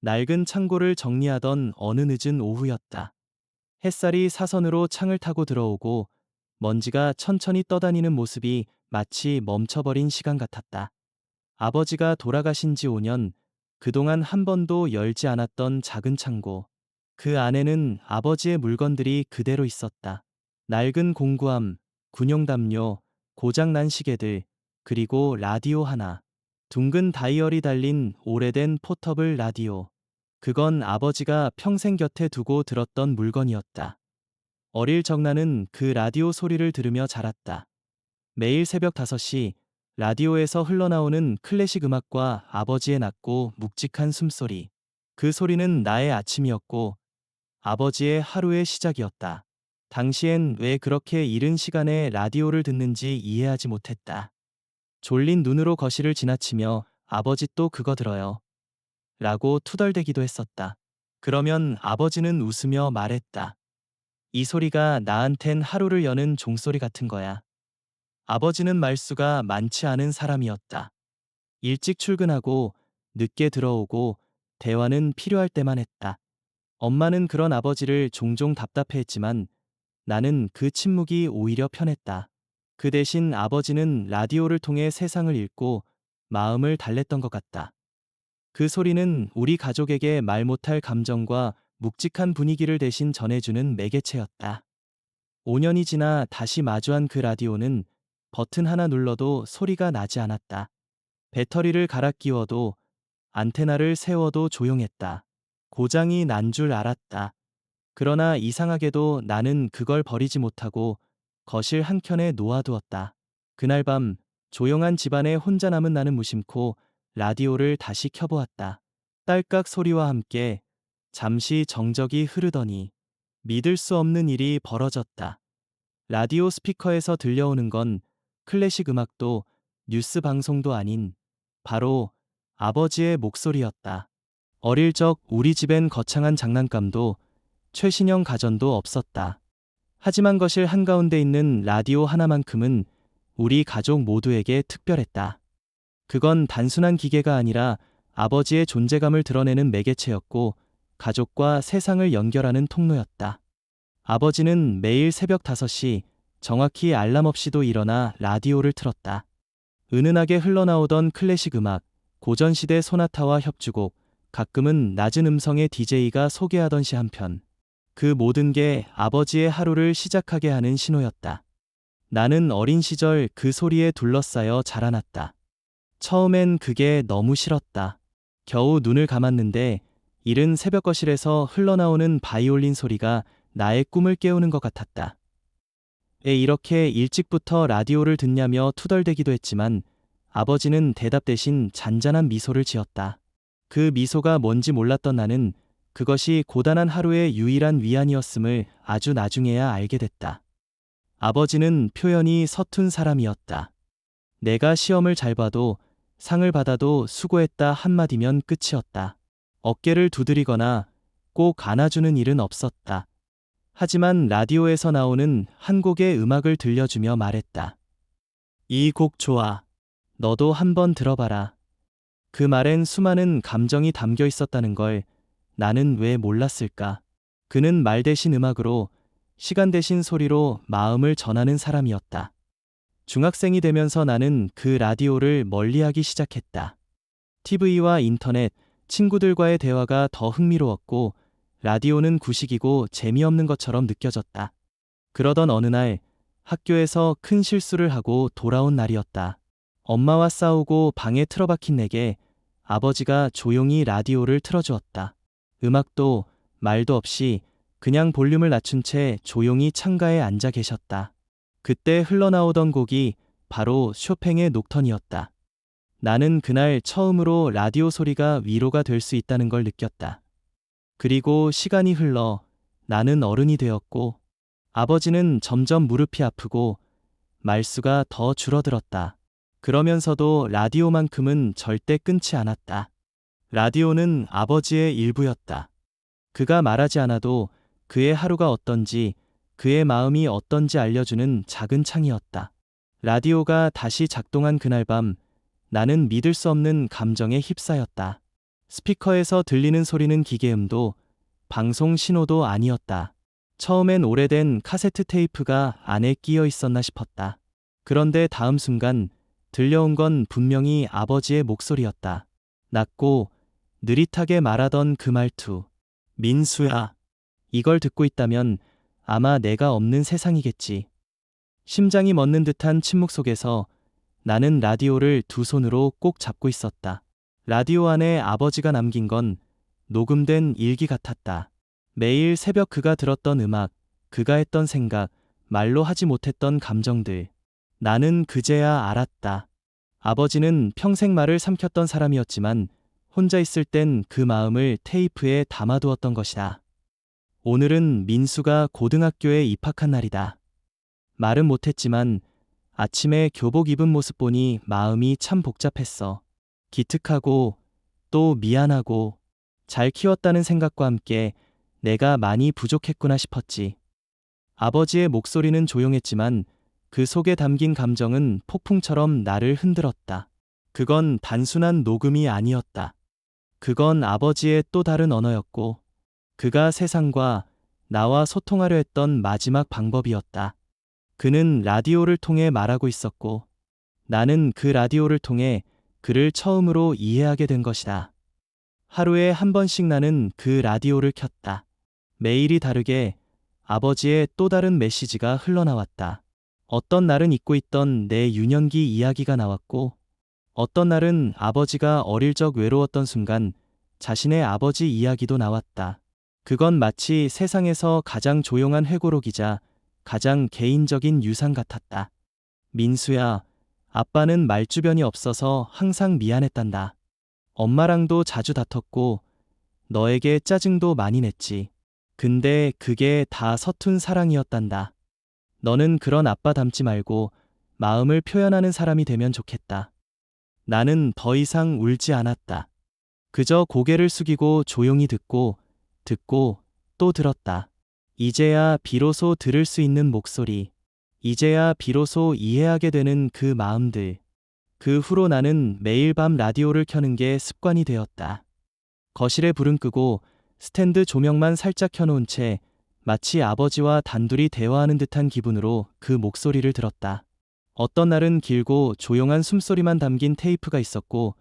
낡은 창고를 정리하던 어느 늦은 오후였다. 햇살이 사선으로 창을 타고 들어오고 먼지가 천천히 떠다니는 모습이 마치 멈춰버린 시간 같았다. 아버지가 돌아가신 지 5년, 그동안 한 번도 열지 않았던 작은 창고. 그 안에는 아버지의 물건들이 그대로 있었다. 낡은 공구함, 군용담요, 고장난 시계들, 그리고 라디오 하나. 둥근 다이얼이 달린 오래된 포터블 라디오. 그건 아버지가 평생 곁에 두고 들었던 물건이었다. 어릴 적 나는 그 라디오 소리를 들으며 자랐다. 매일 새벽 5시, 라디오에서 흘러나오는 클래식 음악과 아버지의 낮고 묵직한 숨소리. 그 소리는 나의 아침이었고 아버지의 하루의 시작이었다. 당시엔 왜 그렇게 이른 시간에 라디오를 듣는지 이해하지 못했다. 졸린 눈으로 거실을 지나치며 아버지 또 그거 들어요. 라고 투덜대기도 했었다. 그러면 아버지는 웃으며 말했다. 이 소리가 나한텐 하루를 여는 종소리 같은 거야. 아버지는 말수가 많지 않은 사람이었다. 일찍 출근하고 늦게 들어오고 대화는 필요할 때만 했다. 엄마는 그런 아버지를 종종 답답해했지만 나는 그 침묵이 오히려 편했다. 그 대신 아버지는 라디오를 통해 세상을 읽고 마음을 달랬던 것 같다. 그 소리는 우리 가족에게 말 못할 감정과 묵직한 분위기를 대신 전해주는 매개체였다. 5년이 지나 다시 마주한 그 라디오는 버튼 하나 눌러도 소리가 나지 않았다. 배터리를 갈아 끼워도 안테나를 세워도 조용했다. 고장이 난 줄 알았다. 그러나 이상하게도 나는 그걸 버리지 못하고 거실 한켠에 놓아두었다. 그날 밤 조용한 집안에 혼자 남은 나는 무심코 라디오를 다시 켜보았다. 딸깍 소리와 함께 잠시 정적이 흐르더니 믿을 수 없는 일이 벌어졌다. 라디오 스피커에서 들려오는 건 클래식 음악도 뉴스 방송도 아닌 바로 아버지의 목소리였다. 어릴 적 우리 집엔 거창한 장난감도 최신형 가전도 없었다. 하지만 거실 한가운데 있는 라디오 하나만큼은 우리 가족 모두에게 특별했다. 그건 단순한 기계가 아니라 아버지의 존재감을 드러내는 매개체였고 가족과 세상을 연결하는 통로였다. 아버지는 매일 새벽 5시 정확히 알람 없이도 일어나 라디오를 틀었다. 은은하게 흘러나오던 클래식 음악, 고전시대 소나타와 협주곡, 가끔은 낮은 음성의 DJ가 소개하던 시 한 편. 그 모든 게 아버지의 하루를 시작하게 하는 신호였다. 나는 어린 시절 그 소리에 둘러싸여 자라났다. 처음엔 그게 너무 싫었다. 겨우 눈을 감았는데 이른 새벽 거실에서 흘러나오는 바이올린 소리가 나의 꿈을 깨우는 것 같았다. 왜 이렇게 일찍부터 라디오를 듣냐며 투덜대기도 했지만 아버지는 대답 대신 잔잔한 미소를 지었다. 그 미소가 뭔지 몰랐던 나는 그것이 고단한 하루의 유일한 위안이었음을 아주 나중에야 알게 됐다. 아버지는 표현이 서툰 사람이었다. 내가 시험을 잘 봐도 상을 받아도 수고했다 한마디면 끝이었다. 어깨를 두드리거나 꼭 안아주는 일은 없었다. 하지만 라디오에서 나오는 한 곡의 음악을 들려주며 말했다. 이 곡 좋아. 너도 한번 들어봐라. 그 말엔 수많은 감정이 담겨 있었다는 걸 나는 왜 몰랐을까? 그는 말 대신 음악으로, 시간 대신 소리로 마음을 전하는 사람이었다. 중학생이 되면서 나는 그 라디오를 멀리하기 시작했다. TV와 인터넷, 친구들과의 대화가 더 흥미로웠고 라디오는 구식이고 재미없는 것처럼 느껴졌다. 그러던 어느 날 학교에서 큰 실수를 하고 돌아온 날이었다. 엄마와 싸우고 방에 틀어박힌 내게 아버지가 조용히 라디오를 틀어주었다. 음악도 말도 없이 그냥 볼륨을 낮춘 채 조용히 창가에 앉아 계셨다. 그때 흘러나오던 곡이 바로 쇼팽의 녹턴이었다. 나는 그날 처음으로 라디오 소리가 위로가 될 수 있다는 걸 느꼈다. 그리고 시간이 흘러 나는 어른이 되었고 아버지는 점점 무릎이 아프고 말수가 더 줄어들었다. 그러면서도 라디오만큼은 절대 끊지 않았다. 라디오는 아버지의 일부였다. 그가 말하지 않아도 그의 하루가 어떤지, 그의 마음이 어떤지 알려주는 작은 창이었다. 라디오가 다시 작동한 그날 밤, 나는 믿을 수 없는 감정에 휩싸였다. 스피커에서 들리는 소리는 기계음도 방송 신호도 아니었다. 처음엔 오래된 카세트 테이프가 안에 끼어 있었나 싶었다. 그런데 다음 순간 들려온 건 분명히 아버지의 목소리였다. 낮고 느릿하게 말하던 그 말투. 민수야. 이걸 듣고 있다면 아마 내가 없는 세상이겠지. 심장이 멎는 듯한 침묵 속에서 나는 라디오를 두 손으로 꼭 잡고 있었다. 라디오 안에 아버지가 남긴 건 녹음된 일기 같았다. 매일 새벽 그가 들었던 음악, 그가 했던 생각, 말로 하지 못했던 감정들. 나는 그제야 알았다. 아버지는 평생 말을 삼켰던 사람이었지만 혼자 있을 땐 그 마음을 테이프에 담아두었던 것이다. 오늘은 민수가 고등학교에 입학한 날이다. 말은 못했지만 아침에 교복 입은 모습 보니 마음이 참 복잡했어. 기특하고 또 미안하고 잘 키웠다는 생각과 함께 내가 많이 부족했구나 싶었지. 아버지의 목소리는 조용했지만 그 속에 담긴 감정은 폭풍처럼 나를 흔들었다. 그건 단순한 녹음이 아니었다. 그건 아버지의 또 다른 언어였고 그가 세상과 나와 소통하려 했던 마지막 방법이었다. 그는 라디오를 통해 말하고 있었고 나는 그 라디오를 통해 그를 처음으로 이해하게 된 것이다. 하루에 한 번씩 나는 그 라디오를 켰다. 매일이 다르게 아버지의 또 다른 메시지가 흘러나왔다. 어떤 날은 잊고 있던 내 유년기 이야기가 나왔고 어떤 날은 아버지가 어릴 적 외로웠던 순간 자신의 아버지 이야기도 나왔다. 그건 마치 세상에서 가장 조용한 회고록이자 가장 개인적인 유산 같았다. 민수야, 아빠는 말주변이 없어서 항상 미안했단다. 엄마랑도 자주 다퉜고 너에게 짜증도 많이 냈지. 근데 그게 다 서툰 사랑이었단다. 너는 그런 아빠 닮지 말고 마음을 표현하는 사람이 되면 좋겠다. 나는 더 이상 울지 않았다. 그저 고개를 숙이고 조용히 듣고 또 들었다. 이제야 비로소 들을 수 있는 목소리. 이제야 비로소 이해하게 되는 그 마음들. 그 후로 나는 매일 밤 라디오를 켜는 게 습관이 되었다. 거실에 불은 끄고 스탠드 조명만 살짝 켜놓은 채 마치 아버지와 단둘이 대화하는 듯한 기분으로 그 목소리를 들었다. 어떤 날은 길고 조용한 숨소리만 담긴 테이프가 있었고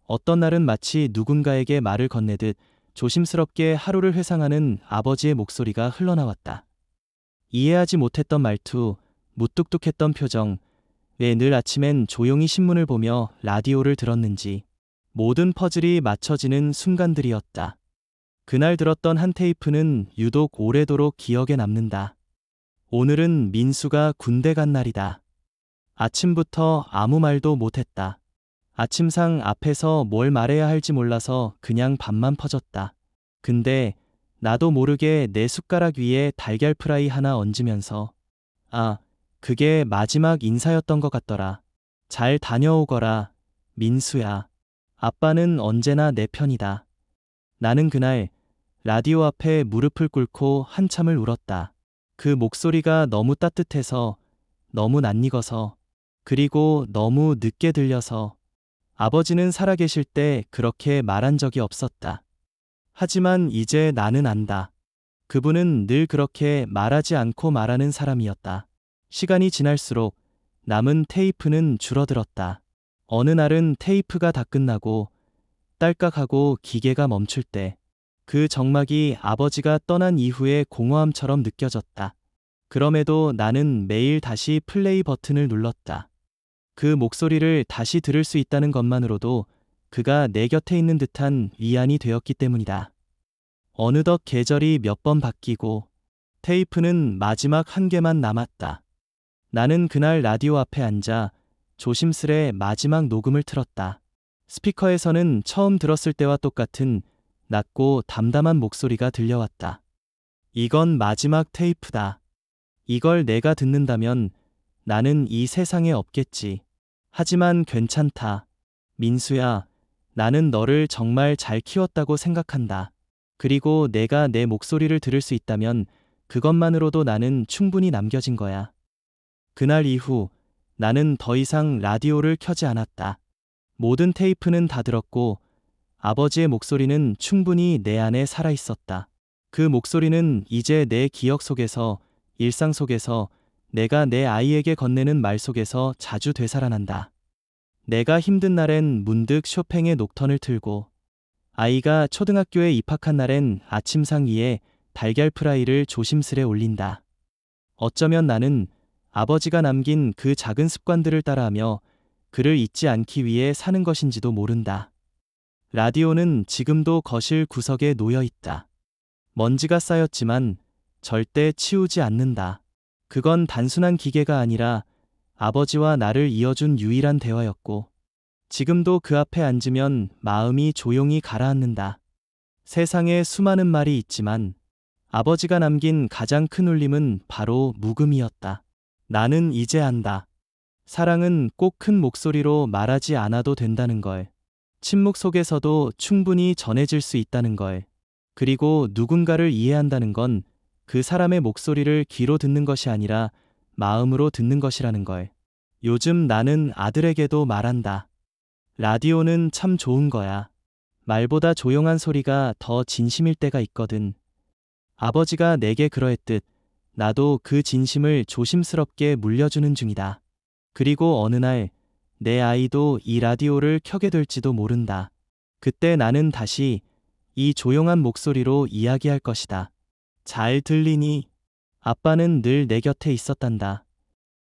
어떤 날은 마치 누군가에게 말을 건네듯 조심스럽게 하루를 회상하는 아버지의 목소리가 흘러나왔다. 이해하지 못했던 말투, 무뚝뚝했던 표정, 왜 늘 아침엔 조용히 신문을 보며 라디오를 들었는지 모든 퍼즐이 맞춰지는 순간들이었다. 그날 들었던 한 테이프는 유독 오래도록 기억에 남는다. 오늘은 민수가 군대 간 날이다. 아침부터 아무 말도 못했다. 아침상 앞에서 뭘 말해야 할지 몰라서 그냥 밥만 퍼졌다. 근데 나도 모르게 내 숟가락 위에 달걀 프라이 하나 얹으면서 그게 마지막 인사였던 것 같더라. 잘 다녀오거라, 민수야. 아빠는 언제나 내 편이다. 나는 그날 라디오 앞에 무릎을 꿇고 한참을 울었다. 그 목소리가 너무 따뜻해서, 너무 낯익어서, 그리고 너무 늦게 들려서. 아버지는 살아계실 때 그렇게 말한 적이 없었다. 하지만 이제 나는 안다. 그분은 늘 그렇게 말하지 않고 말하는 사람이었다. 시간이 지날수록 남은 테이프는 줄어들었다. 어느 날은 테이프가 다 끝나고 딸깍하고 기계가 멈출 때 그 정막이 아버지가 떠난 이후의 공허함처럼 느껴졌다. 그럼에도 나는 매일 다시 플레이 버튼을 눌렀다. 그 목소리를 다시 들을 수 있다는 것만으로도 그가 내 곁에 있는 듯한 위안이 되었기 때문이다. 어느덧 계절이 몇 번 바뀌고 테이프는 마지막 한 개만 남았다. 나는 그날 라디오 앞에 앉아 조심스레 마지막 녹음을 틀었다. 스피커에서는 처음 들었을 때와 똑같은 낮고 담담한 목소리가 들려왔다. 이건 마지막 테이프다. 이걸 내가 듣는다면 나는 이 세상에 없겠지. 하지만 괜찮다. 민수야, 나는 너를 정말 잘 키웠다고 생각한다. 그리고 내가 내 목소리를 들을 수 있다면 그것만으로도 나는 충분히 남겨진 거야. 그날 이후 나는 더 이상 라디오를 켜지 않았다. 모든 테이프는 다 들었고 아버지의 목소리는 충분히 내 안에 살아 있었다. 그 목소리는 이제 내 기억 속에서, 일상 속에서, 내가 내 아이에게 건네는 말 속에서 자주 되살아난다. 내가 힘든 날엔 문득 쇼팽의 녹턴을 틀고, 아이가 초등학교에 입학한 날엔 아침상 위에 달걀 프라이를 조심스레 올린다. 어쩌면 나는 아버지가 남긴 그 작은 습관들을 따라하며 그를 잊지 않기 위해 사는 것인지도 모른다. 라디오는 지금도 거실 구석에 놓여 있다. 먼지가 쌓였지만 절대 치우지 않는다. 그건 단순한 기계가 아니라 아버지와 나를 이어준 유일한 대화였고, 지금도 그 앞에 앉으면 마음이 조용히 가라앉는다. 세상에 수많은 말이 있지만 아버지가 남긴 가장 큰 울림은 바로 묵음이었다. 나는 이제 안다. 사랑은 꼭 큰 목소리로 말하지 않아도 된다는 걸. 침묵 속에서도 충분히 전해질 수 있다는 걸. 그리고 누군가를 이해한다는 건 그 사람의 목소리를 귀로 듣는 것이 아니라 마음으로 듣는 것이라는 걸. 요즘 나는 아들에게도 말한다. 라디오는 참 좋은 거야. 말보다 조용한 소리가 더 진심일 때가 있거든. 아버지가 내게 그러했듯 나도 그 진심을 조심스럽게 물려주는 중이다. 그리고 어느 날 내 아이도 이 라디오를 켜게 될지도 모른다. 그때 나는 다시 이 조용한 목소리로 이야기할 것이다. 잘 들리니? 아빠는 늘 내 곁에 있었단다.